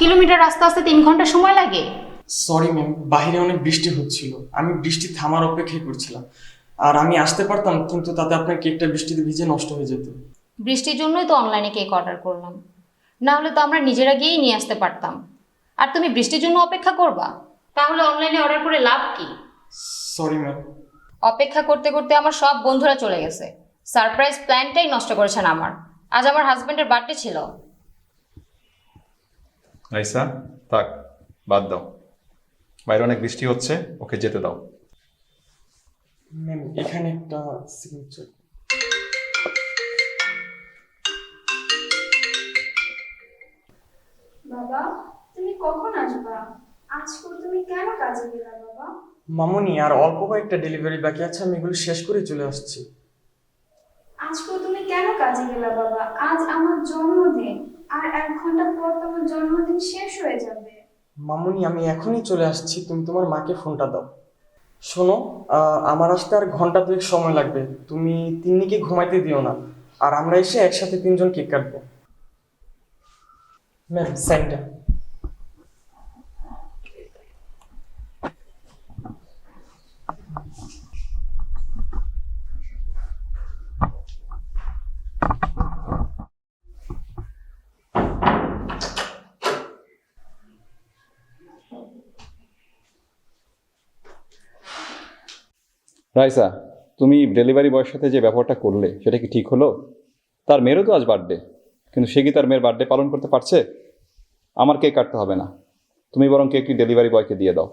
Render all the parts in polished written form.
Kilometre রাস্তা আসতে 3 ঘন্টা সময় লাগে? সরি ম্যাম, বাইরে অনেক বৃষ্টি হচ্ছিল, আমি বৃষ্টি থামার অপেক্ষাই করছিলাম। আর আমি আসতে পারতাম, কিন্তু তাতে আপনার কেকটা বৃষ্টিতে ভিজে নষ্ট হয়ে যেত। বৃষ্টির জন্যই তো অনলাইনে কেক অর্ডার করলাম, না হলে তো আমরা নিজেরা গিয়েই নিয়ে আসতে পারতাম। আর তুমি বৃষ্টির জন্য অপেক্ষা করবা? তাহলে অনলাইনে অর্ডার করে লাভ কি? Sorry ma'am. অপেক্ষা করতে করতে আমার সব বন্ধুরা চলে গেছে। সারপ্রাইজ প্ল্যানটাই নষ্ট করেছেন আমার। আজ আমার হাজবেন্ডের বার্থডে ছিল। রাইসা, থাক, বাদ দাও। বাইরে অনেক বৃষ্টি হচ্ছে, ওকে যেতে দাও। ম্যাম এখানে একটা সিগনেচার। বাবা, তুমি কখন আসবা? আজকে তুমি কেন কাজে গেলা বাবা? মামুনি, আর অল্প কয়েকটা ডেলিভারি বাকি আছে, আমি এগুলো শেষ করে চলে আসছি। আজকে তুমি কেন কাজে গেলা বাবা? আজ আমার জন্মদিন, আর 1 ঘন্টা পর তোমার জন্মদিন শেষ হয়ে যাবে। মামুনি, আমি এখনই চলে আসছি, তুমি তোমার মাকে ফোনটা দাও। শোনো, আমার আসতে আর ঘন্টা 2 সময় লাগবে, তুমি তিন্নিকে ঘুমাইতে দিও না। আর আমরা এসে একসাথে 3জন কেক কাটবো। ম্যাম সাইনটা। রাইসা, তুমি ডেলিভারি বয়ের সাথে যে ব্যবহারটা করলে সেটা কি ঠিক হলো? তার মেয়েরও তো আজ বার্থডে, কিন্তু সে কি তার মেয়ের বার্থডে পালন করতে পারছে? আমার কেক কাটতে হবে না, তুমি বরং কেকটি ডেলিভারি বয়কে দিয়ে দাও,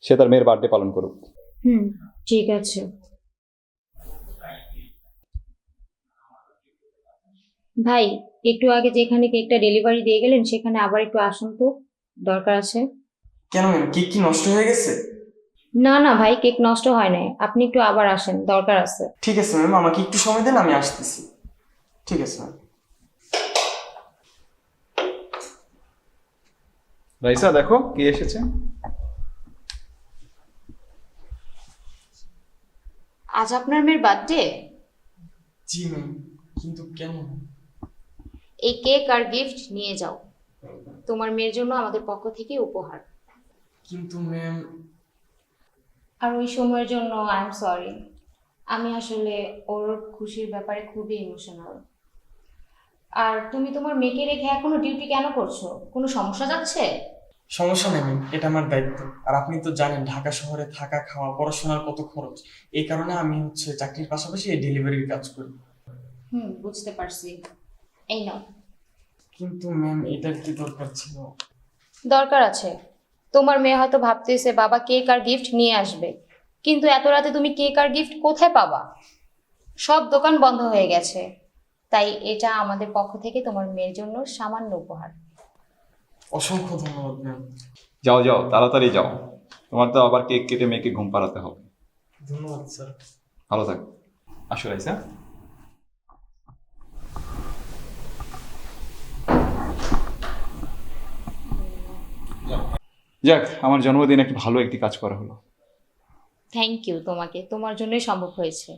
সে তার মেয়ের বার্থডে পালন করুক। ঠিক আছে। ভাই, একটু আগে যেখানে কেকটা ডেলিভারি দিয়ে গেলেন সেখানে আবার একটু আসুন তো, দরকার আছে। কেন ম্যাম, কেক কি নষ্ট হয়ে গেছে? না না ভাই, কেক নষ্ট হয় নাই, আপনি একটু আবার আসেন, দরকার আছে। ঠিক আছে ম্যাম, আমাকে একটু সময় দেন, আমি আসতেছি। ঠিক আছে ম্যাম। রাইসা, দেখো কে এসেছে। আজ আপনার মেয়ের বার্থডে? জি ম্যাম, কিন্তু কেন? এই কেক আর গিফট নিয়ে যাও, তোমার মেয়ের জন্য আমাদের পক্ষ থেকে উপহার। কিন্তু ম্যাম। আর ওই সময়ের জন্য আই এম সরি। আমি আসলে ওর খুশির ব্যাপারে খুবই ইমোশনাল। আর তুমি তোমার মেয়েকে রেখে এখনো ডিউটি কেন করছো? কোনো সমস্যা যাচ্ছে? সমস্যা নেই ম্যাম, এটা আমার দায়িত্ব। আর আপনি তো জানেন ঢাকা শহরে থাকা খাওয়া পড়াশোনার কত খরচ। এই কারণে আমি চাকরির পাশাপাশি এই ডেলিভারির কাজ করি। বুঝতে পারছি। এই নাও। কিন্তু ম্যাম, এটার কি দরকার ছিল? দরকার আছে। তোমার মেয়ে হয়তো ভাবতেছে বাবা কেক আর গিফট নিয়ে আসবে, কিন্তু এত রাতে তুমি কেক আর গিফট কোথায় পাবা? সব দোকান বন্ধ হয়ে গেছে। তাই এটা আমাদের পক্ষ থেকে তোমার মেয়ের জন্য সামান্য উপহার। অসংখ্য ধন্যবাদ ম্যাম। যাও যাও, তাড়াতাড়ি যাও, তোমার তো আবার কেক কেটে মেয়েকে ঘুম পাড়াতে হবে। ধন্যবাদ স্যার। ভালো থাক। আসো রাইসা। যাক, আমার জন্মদিন একটু ভালো একটি কাজ করা হলো। থ্যাংক ইউ তোমাকে, তোমার জন্যই সম্ভব হয়েছে।